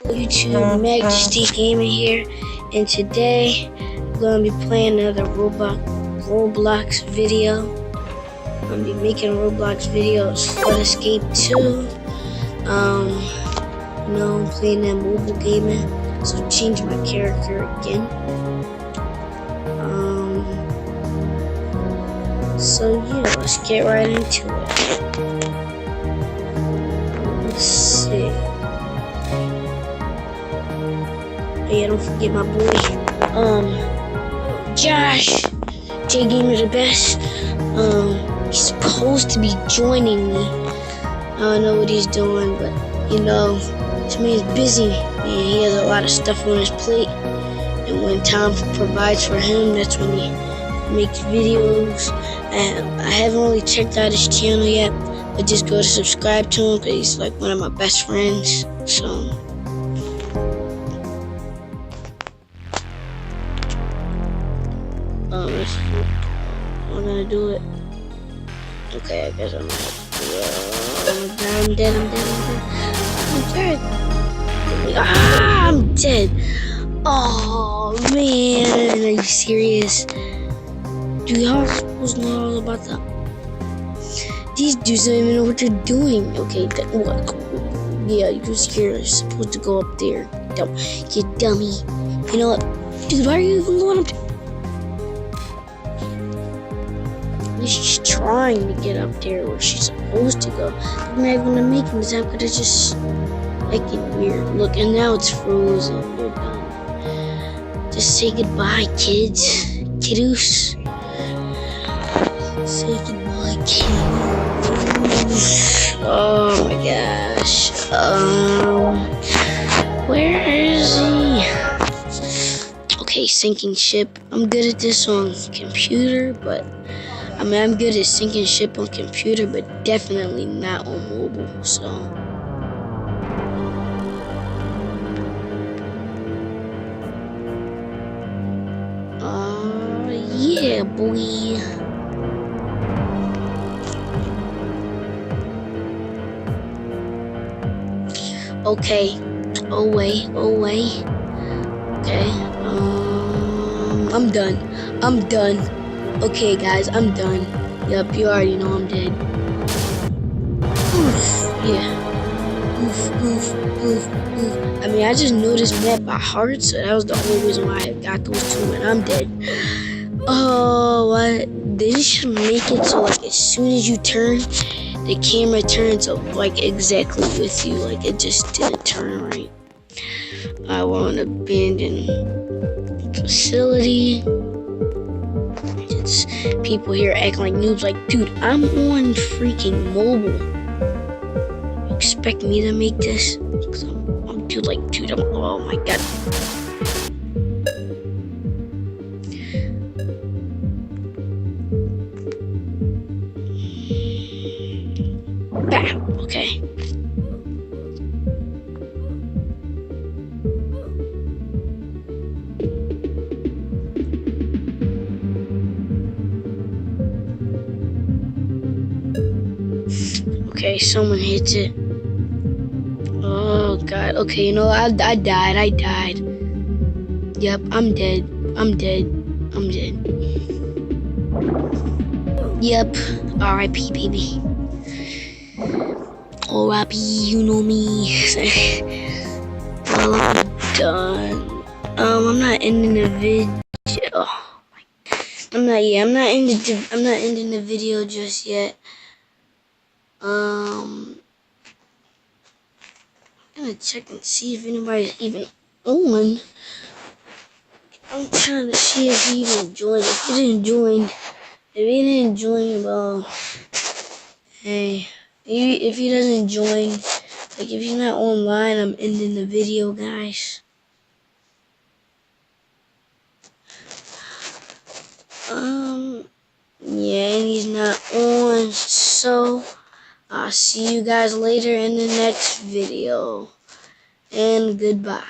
YouTube, Majesty Gaming here, and today I'm going to be playing another Roblox video. I'm going to be making Roblox videos for Escape 2. I'm playing that mobile gaming, so change my character again. So yeah, let's get right into it. Let's see. Yeah, don't forget my boy, Josh, J Gamer the best. He's supposed to be joining me. I don't know what he's doing, but this man's busy. And he has a lot of stuff on his plate. And when time provides for him, that's when he makes videos. And I haven't really checked out his channel yet, but just go to subscribe to him because he's like one of my best friends. So. I'm gonna do it. Okay, I guess I'm dead. I'm dead. Oh man, are you serious? Do y'all supposed to know all about that? These dudes don't even know what they're doing. Okay, what? Yeah, you're supposed to go up there. You dummy. You know what? Dude, why are you even going up there? She's trying to get up there where she's supposed to go. I'm not gonna make it this time because it's just making weird. Look, and now it's frozen. You're done. Just say goodbye, kids. Kiddos. Say goodbye, kiddos. Oh my gosh. Where is he? Okay, sinking ship. I'm good at this on computer, but I'm good at sinking ship on computer, but definitely not on mobile, so. Yeah, boy. Okay. Oh wait. Okay. I'm done. Okay, guys, I'm done. Yup, you already know I'm dead. Oof, yeah. Oof. I mean, I just know this map by heart, so that was the only reason why I got those two, and I'm dead. Oh, what? They should make it so, like, as soon as you turn, the camera turns up, like, exactly with you. Like, it just didn't turn right. I want to abandon facility. People here acting like noobs, like, dude, I'm on freaking mobile. You expect me to make this? Dude, oh my god. Bam, okay. Okay, someone hits it. Oh god. Okay, I died. Yep, I'm dead. Yep. R.I.P. baby. R.I.P. You know me. Well, I'm done. I'm not ending the video. I'm not ending the video just yet. I'm gonna check and see if anybody's even on. I'm trying to see if he even joined. If he didn't join, well, hey, if he doesn't join, like if he's not online, I'm ending the video, guys. Yeah, and he's not on, so I'll see you guys later in the next video, and goodbye.